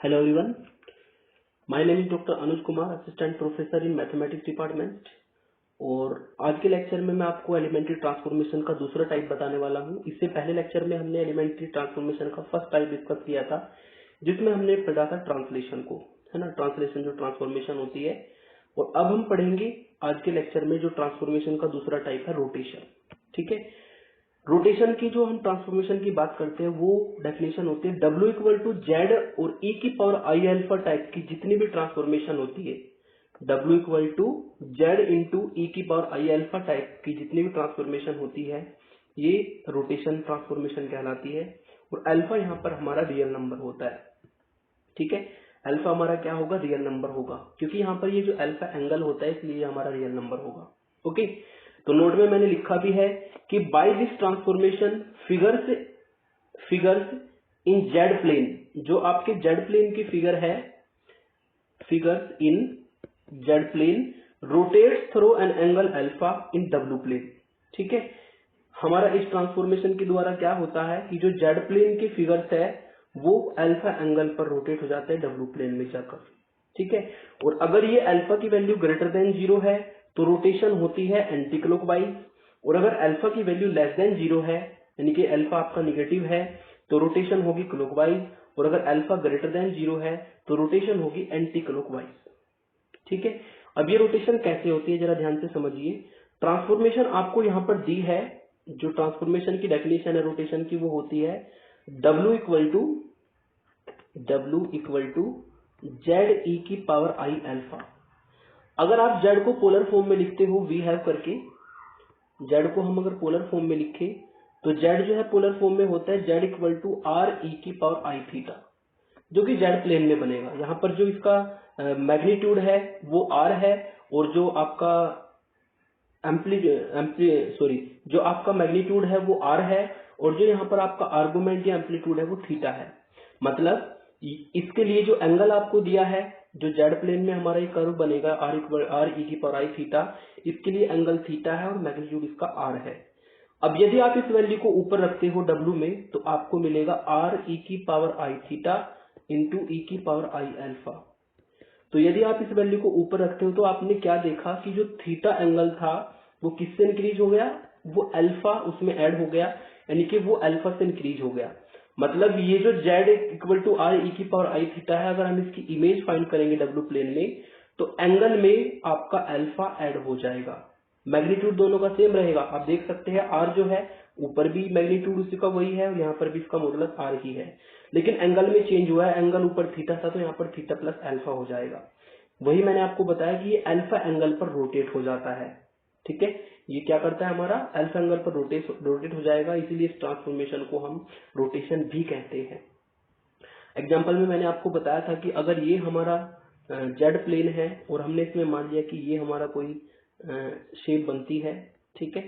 Hello everyone, my name is Dr. Anuj Kumar, assistant professor in mathematics department. और आज के lecture में मैं आपको एलिमेंट्री ट्रांसफॉर्मेशन का दूसरा टाइप बताने वाला हूं। इससे पहले लेक्चर में हमने एलिमेंट्री ट्रांसफॉर्मेशन का फर्स्ट टाइप डिस्कस किया था, जिसमें हमने पढ़ा था ट्रांसलेशन को, है ना। ट्रांसलेशन जो ट्रांसफॉर्मेशन होती है। और अब हम पढ़ेंगे आज के लेक्चर में जो ट्रांसफॉर्मेशन का दूसरा टाइप है, रोटेशन। ठीक है, रोटेशन की जो हम ट्रांसफॉर्मेशन की बात करते हैं वो डेफिनेशन होती है W इक्वल टू जेड और e की पावर आई अल्फा टाइप की जितनी भी ट्रांसफॉर्मेशन होती है, W equal to Z into E की पावर आई अल्फा टाइप की जितनी भी ट्रांसफॉर्मेशन होती है, ये रोटेशन ट्रांसफॉर्मेशन कहलाती है। और अल्फा यहाँ पर हमारा रियल नंबर होता है। ठीक है, अल्फा हमारा क्या होगा, रियल नंबर होगा, क्योंकि यहाँ पर ये जो अल्फा एंगल होता है इसलिए हमारा रियल नंबर होगा। ओके, तो नोट में मैंने लिखा भी है कि by this transformation figures in Z plane, जो आपके जेड प्लेन की फिगर है, figures in Z plane rotates through an angle alpha in W plane. ठीक है, हमारा इस ट्रांसफॉर्मेशन के द्वारा क्या होता है कि जो जेड प्लेन की फिगर्स है वो अल्फा एंगल पर रोटेट हो जाते हैं डब्ल्यू प्लेन में जाकर। ठीक है, और अगर ये अल्फा की वैल्यू ग्रेटर देन 0 है तो रोटेशन होती है एंटी क्लॉकवाइज, और अगर अल्फा की वैल्यू लेस देन 0 है यानी कि अल्फा आपका निगेटिव है तो रोटेशन होगी क्लॉकवाइज, और अगर अल्फा ग्रेटर देन 0 है तो रोटेशन होगी एंटी क्लॉकवाइज। ठीक है, अब ये रोटेशन कैसे होती है जरा ध्यान से समझिए। ट्रांसफॉर्मेशन आपको यहाँ पर दी है, जो ट्रांसफॉर्मेशन की डेफिनेशन है रोटेशन की वो होती है W equal to Z E की पावर आई अल्फा। अगर आप जेड को पोलर फॉर्म में लिखते हो वी हैव करके, जेड को हम अगर पोलर फॉर्म में लिखे तो जेड जो है पोलर फॉर्म में होता है Z equal to R E की पावर आई थीटा, जो कि जेड प्लेन में बनेगा। यहाँ पर जो इसका मैग्नीट्यूड है वो आर है, और जो आपका जो आपका मैग्नीट्यूड है वो आर है, और जो यहाँ पर आपका आर्गुमेंट या एम्पलीट्यूड है वो थीटा है। मतलब इसके लिए जो एंगल आपको दिया है, जो जेड प्लेन में हमारा ये कर्व बनेगा आर ई की पावर आई थीटा, इसके लिए एंगल थीटा है और मैग्नीट्यूड इसका आर है। अब यदि आप इस वैल्यू को ऊपर रखते हो W में तो आपको मिलेगा आर ई की power I theta into E की पावर आई अल्फा। तो यदि आप इस वैल्यू को ऊपर रखते हो तो आपने क्या देखा कि जो थीटा एंगल था वो किससे इंक्रीज हो गया, वो अल्फा उसमें ऐड हो गया, यानी कि वो अल्फा से इंक्रीज हो गया। मतलब ये जो Z equal to R E की पावर आई थीटा है, अगर हम इसकी इमेज फाइंड करेंगे डब्ल्यू प्लेन में तो एंगल में आपका अल्फा ऐड हो जाएगा। मैग्नीट्यूड दोनों का सेम रहेगा, आप देख सकते हैं आर जो है ऊपर भी मैग्नीट्यूड उसी का वही है और यहाँ पर भी इसका मॉडुलस आर ही है, लेकिन एंगल में चेंज हुआ है। एंगल ऊपर थीटा था तो यहाँ पर थीटा प्लस अल्फा हो जाएगा। वही मैंने आपको बताया कि ये अल्फा एंगल पर रोटेट हो जाता है। ठीक है, ये क्या करता है, हमारा अल्फा एंगल पर रोटेट हो जाएगा, इसीलिए इस ट्रांसफॉर्मेशन को हम रोटेशन भी कहते हैं। एग्जाम्पल में मैंने आपको बताया था कि अगर ये हमारा जेड प्लेन है और हमने इसमें मान लिया कि ये हमारा कोई शेप बनती है। ठीक है,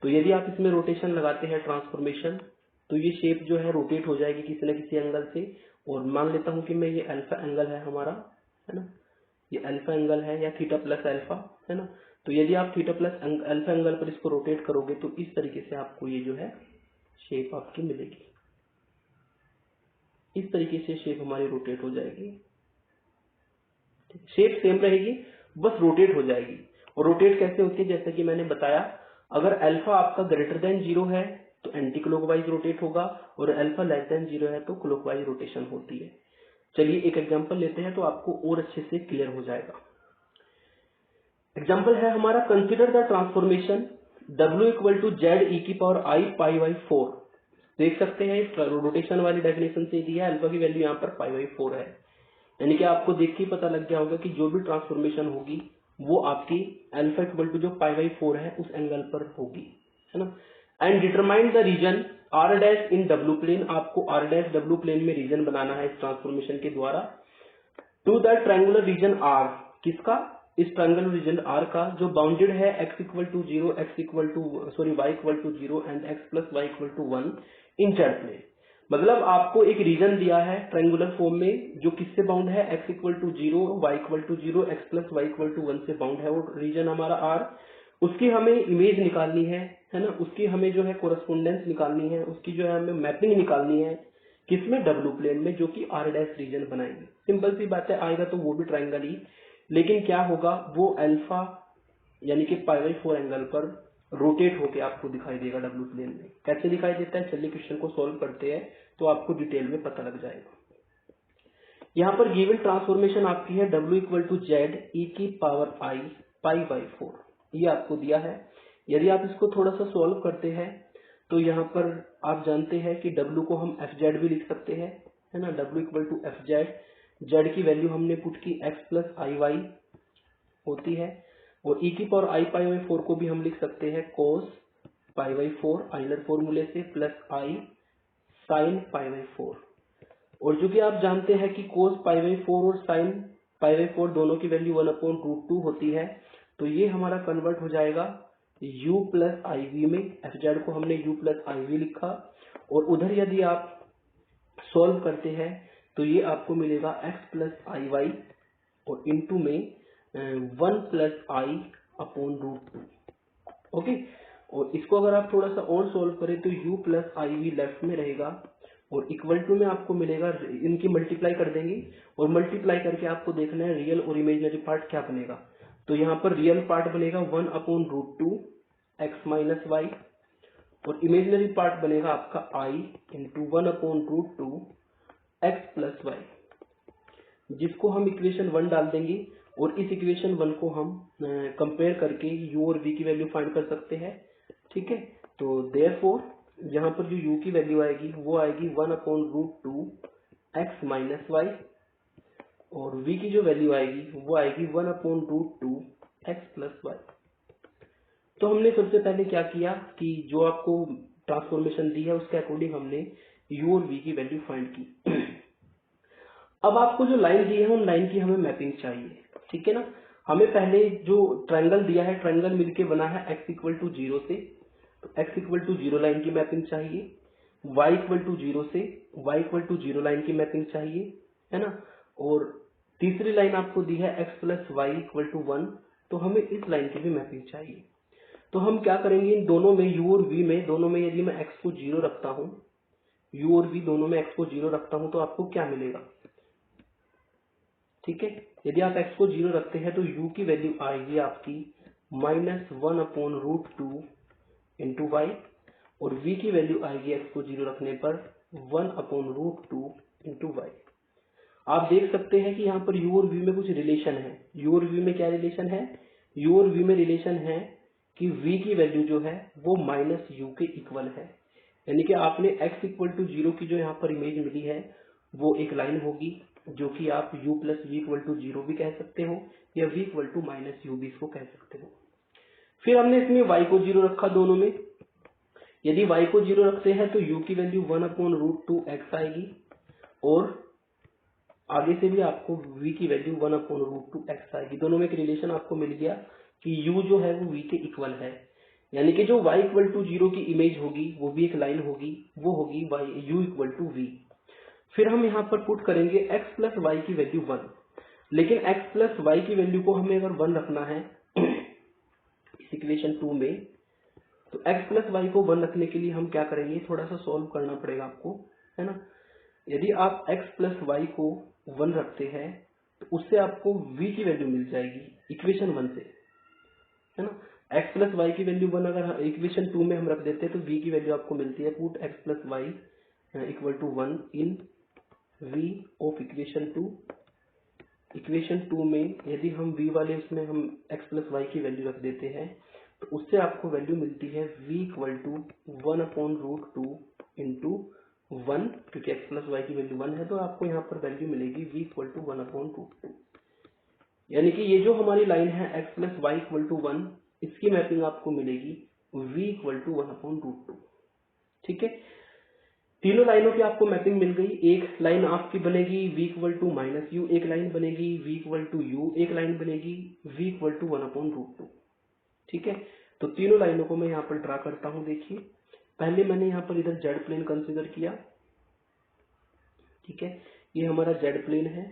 तो यदि आप इसमें रोटेशन लगाते हैं ट्रांसफॉर्मेशन तो ये शेप जो है रोटेट हो जाएगी किसी न किसी एंगल से। और मान लेता हूं कि मैं ये अल्फा एंगल है हमारा, है ना, ये अल्फा एंगल है या थीटा प्लस अल्फा, है ना। तो यदि आप थीटा प्लस अल्फा एंगल पर इसको रोटेट करोगे तो इस तरीके से आपको ये जो है शेप आपकी मिलेगी। इस तरीके से शेप हमारी रोटेट हो जाएगी। शेप सेम रहेगी, बस रोटेट हो जाएगी। और रोटेट कैसे होती है, जैसे कि मैंने बताया, अगर अल्फा आपका ग्रेटर देन 0 है तो एंटी क्लॉकवाइज रोटेट होगा, और अल्फा लेस देन 0 है तो क्लॉकवाइज रोटेशन होती है। चलिए एक एग्जांपल लेते हैं तो आपको और अच्छे से क्लियर हो जाएगा। एग्जांपल है हमारा, consider the transformation W equal to Z E की पावर आई पाई बाई 4। देख सकते हैं रोटेशन वाली डेफिनेशन से दिया है, अल्फा की वैल्यू यहाँ पर पाई बाई 4 है, यानी कि आपको देख के पता लग गया होगा कि जो भी ट्रांसफॉर्मेशन होगी वो आपकी अल्फा इक्वल टू जो पाई बाई 4 है उस एंगल पर होगी, है ना। And determine the region R dash in W plane, आपको आर डैश डब्ल्यू प्लेन में रीजन बनाना है इस ट्रांसफॉर्मेशन के द्वारा। To the triangular region R, किसका, इस ट्रायंगुलर रीजन आर का जो बाउंडेड है x equal to 0, y equal to 0 and x plus Y equal to 1 in Z plane. मतलब आपको एक रीजन दिया है ट्रायंगुलर फॉर्म में जो किससे बाउंड है, x equal to 0, y equal to 0, x plus Y equal to 1 से बाउंड है वो रीजन हमारा R। उसकी हमें इमेज निकालनी है ना, उसकी हमें जो है कोरस्पोंडेंस निकालनी है, उसकी जो है हमें मैपिंग निकालनी है किसमें, डब्ल्यू प्लेन में, जो कि आर डैश रीजन बनाएगी। सिंपल सी बात है, आएगा तो वो भी ट्राइंगल ही, लेकिन क्या होगा, वो अल्फा यानी कि π/4 एंगल पर रोटेट होके आपको दिखाई देगा डब्ल्यू प्लेन में। कैसे दिखाई देता है, चलिए क्वेश्चन को सॉल्व करते हैं तो आपको डिटेल में पता लग जाएगा। यहाँ पर गिवन ट्रांसफॉर्मेशन आपकी है w equal to Z E की पावर आई π/4, ये आपको दिया है। यदि आप इसको थोड़ा सा सॉल्व करते हैं तो यहाँ पर आप जानते हैं कि w को हम fz भी लिख सकते हैं, है ना। w equal to fz, z की वैल्यू हमने पुट की x प्लस आई वाई होती है, और e की पावर आई π/4 को भी हम लिख सकते हैं cos π/4 आइलर फॉर्मूले से प्लस आई sin π/4। और जो कि आप जानते हैं कि cos π/4 और sin π/4 दोनों की वैल्यू 1/√2 होती है, तो ये हमारा कन्वर्ट हो जाएगा u प्लस आई वी में। fz को हमने u प्लस आई वी लिखा, और उधर यदि आप सॉल्व करते हैं तो ये आपको मिलेगा x प्लस आई वाई और इंटू में 1 प्लस आई अपॉन √2। ओके, और इसको अगर आप थोड़ा सा और सॉल्व करें तो u plus I V left में रहेगा, और इक्वल टू में आपको मिलेगा, इनकी मल्टीप्लाई कर देंगे, और मल्टीप्लाई करके आपको देखना है रियल और इमेजिनरी पार्ट क्या बनेगा। तो यहाँ पर रियल पार्ट बनेगा 1/√2 x माइनस वाई, और इमेजिनरी पार्ट बनेगा आपका i into 1/√2 x plus Y, जिसको हम इक्वेशन 1 डाल देंगे, और इस इक्वेशन 1 को हम कंपेयर करके u और v की वैल्यू फाइंड कर सकते हैं। ठीक है, तो देयरफॉर यहाँ पर जो u की वैल्यू आएगी वो आएगी 1/√2 x माइनस वाई, और v की जो वैल्यू आएगी वो आएगी 1/√2 x प्लस वाई। तो हमने सबसे पहले क्या किया कि जो आपको ट्रांसफॉर्मेशन दी है उसके अकॉर्डिंग हमने u और v की वैल्यू फाइंड की। अब आपको जो लाइन दी है उन लाइन की हमें मैपिंग चाहिए, ठीक है ना। हमें पहले जो ट्रायंगल दिया है, ट्रायंगल मिलके बना है x इक्वल टू 0 से, तो x इक्वल टू 0 लाइन की मैपिंग चाहिए, y इक्वल टू 0 से y इक्वल टू 0 लाइन की मैपिंग चाहिए, है ना। और तीसरी लाइन आपको दी है x plus Y equal to 1, तो हमें इस लाइन की भी मैपिंग चाहिए। तो हम क्या करेंगे, इन दोनों में u और v में, दोनों में यदि मैं x को 0 रखता हूँ, u और v दोनों में x को 0 रखता हूँ, तो आपको क्या मिलेगा। ठीक है, यदि आप x को 0 रखते हैं तो u की वैल्यू आएगी आपकी -1/√2 इंटू वाई, और v की वैल्यू आएगी x को 0 रखने पर 1/√2 इंटू वाई। आप देख सकते हैं कि यहाँ पर u और v में कुछ रिलेशन है। u और v में क्या रिलेशन है, u और v में रिलेशन है कि v की वैल्यू जो है वो माइनस u के इक्वल है, यानी कि आपने x इक्वल टू 0 की जो यहाँ पर इमेज मिली है वो एक लाइन होगी, जो कि आप u plus V equal to 0 भी कह सकते हो, या v equal to minus u भी इसको कह सकते हो। फिर हमने इसमें y को 0 रखा दोनों में। यदि y को 0 रखते हैं तो u की वैल्यू 1/√2 x आएगी, और आगे से भी आपको v की वैल्यू 1/√2 x आएगी। दोनों में एक रिलेशन आपको मिल गया कि u जो है वो v के इक्वल है, यानी कि जो y इक्वल टू 0 की इमेज होगी वो भी एक लाइन होगी, वो होगी u इक्वल टू v। फिर हम यहाँ पर पुट करेंगे x प्लस वाई की वैल्यू 1, लेकिन x प्लस वाई की वैल्यू को हमें अगर 1 रखना है इस इक्वेशन 2 में, तो x प्लस वाई को 1 रखने के लिए हम क्या करेंगे, थोड़ा सा सॉल्व करना पड़ेगा आपको, है ना। यदि आप x प्लस वाई को 1 रखते हैं तो उससे आपको v की वैल्यू मिल जाएगी इक्वेशन 1 से, है ना। x प्लस वाई की वैल्यू 1 अगर इक्वेशन 2 में हम रख देते हैं तो v की वैल्यू आपको मिलती है, put x plus Y equal to 1 in v of equation 2। Equation 2 में यदि हम v वाले उसमें हम x प्लस वाई की वैल्यू रख देते हैं तो उससे आपको वैल्यू मिलती है v इक्वल टू 1/√2 इंटू 1, क्योंकि x प्लस वाई की वैल्यू 1 है तो आपको यहाँ पर वैल्यू मिलेगी v इक्वल टू 1/√2। यानी कि ये जो हमारी लाइन है x plus Y equal to 1, इसकी मैपिंग आपको मिलेगी v इक्वल टू 1/√2। ठीक है, तीनों लाइनों की आपको मैपिंग मिल गई। एक लाइन आपकी बनेगी v equal to minus U, एक लाइन बनेगी v इक्वल टू यू, एक लाइन बनेगी v इक्वल टू 1/√2। ठीक है, तो तीनों लाइनों को मैं यहाँ पर ड्रा करता हूँ। देखिए, पहले मैंने यहाँ पर इधर जेड प्लेन कंसीडर किया। ठीक है, ये हमारा जेड प्लेन है,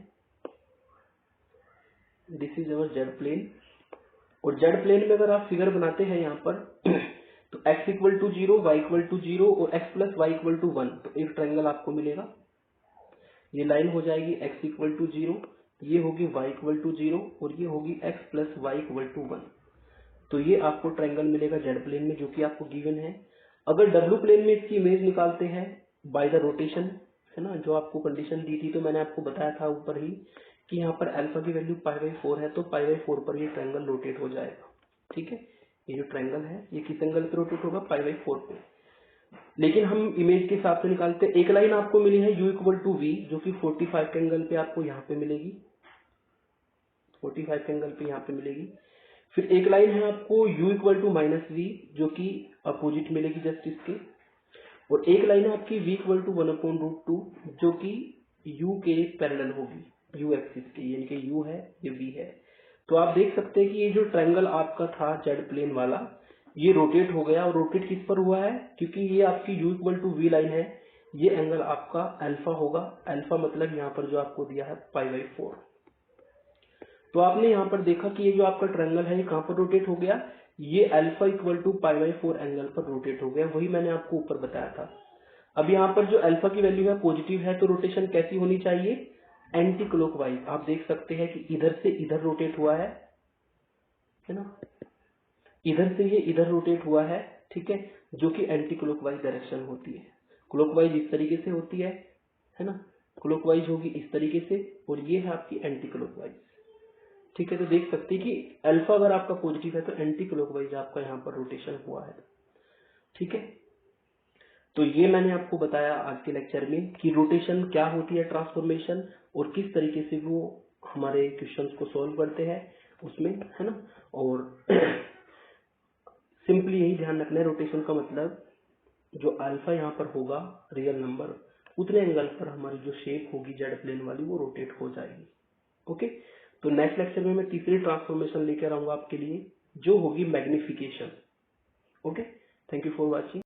this is our Z plane. और जेड प्लेन में अगर आप फिगर बनाते हैं यहाँ पर तो x equal to 0, y equal to 0 और x plus Y equal to 1, तो एक ट्रायंगल आपको मिलेगा। ये लाइन हो जाएगी x इक्वल टू 0, ये होगी y इक्वल टू 0 और ये होगी x plus Y equal to 1। तो ये आपको ट्रायंगल मिलेगा जेड प्लेन में, जो कि आपको गिवन है। अगर डब्ल्यू प्लेन में इसकी इमेज निकालते हैं बाय द रोटेशन, है ना, जो आपको कंडीशन दी थी, तो मैंने आपको बताया था ऊपर ही कि यहाँ पर अल्फा की वैल्यू π/4 है, तो π/4 पर ये ट्रायंगल रोटेट हो जाएगा। ठीक है, ये जो ट्रायंगल है ये किस एंगल पे रोटेट होगा, π/4 पे। लेकिन हम इमेज के हिसाब से निकालते हैं। एक लाइन आपको मिली है u इक्वल टू वी, जो कि 45 के एंगल पे आपको यहाँ पे मिलेगी, 45 के एंगल पे यहाँ पे मिलेगी। फिर एक लाइन है आपको u equal to minus V, जो कि अपोजिट मिलेगी जस्ट इसके। और एक लाइन है आपकी v इक्वल टू 1/√2, जो कि u के पैरेलल होगी, u एक्सिस के, यानी कि u है ये v है। तो आप देख सकते हैं कि ये जो ट्रायंगल आपका था जेड प्लेन वाला, ये रोटेट हो गया। और रोटेट किस पर हुआ है, क्योंकि ये आपकी u equal to V line है, ये एंगल आपका अल्फा होगा। अल्फा मतलब यहाँ पर जो आपको दिया है π/4। तो आपने यहाँ पर देखा कि ये जो आपका ट्रायंगल है ये कहाँ पर रोटेट हो गया, ये अल्फा इक्वल टू π/4 एंगल पर रोटेट हो गया। वही मैंने आपको ऊपर बताया था। अब यहाँ पर जो अल्फा की वैल्यू है पॉजिटिव है, तो रोटेशन कैसी होनी चाहिए, एंटी क्लॉकवाइज। आप देख सकते हैं कि इधर से इधर रोटेट हुआ है ना, इधर से ये इधर रोटेट हुआ है। ठीक है, जो कि एंटी क्लॉकवाइज डायरेक्शन होती है। क्लॉकवाइज इस तरीके से होती है ना, क्लॉकवाइज होगी इस तरीके से, और ये है आपकी एंटी क्लॉकवाइज। ठीक है, तो देख सकते हैं कि अल्फा अगर आपका पॉजिटिव है तो एंटी क्लॉकवाइज आपका यहाँ पर रोटेशन हुआ है। ठीक है, तो ये मैंने आपको बताया आज के लेक्चर में कि रोटेशन क्या होती है, ट्रांसफॉर्मेशन, और किस तरीके से वो हमारे क्वेश्चंस को सॉल्व करते हैं उसमें, है ना। और सिंपली यही ध्यान रखना है, रोटेशन का मतलब जो अल्फा यहाँ पर होगा रियल नंबर, उतने एंगल पर हमारी जो शेप होगी जेड प्लेन वाली वो रोटेट हो जाएगी। ओके, तो नेक्स्ट लेक्चर में मैं तीसरी ट्रांसफॉर्मेशन लेकर आऊंगा आपके लिए, जो होगी magnification. Okay, thank you for watching.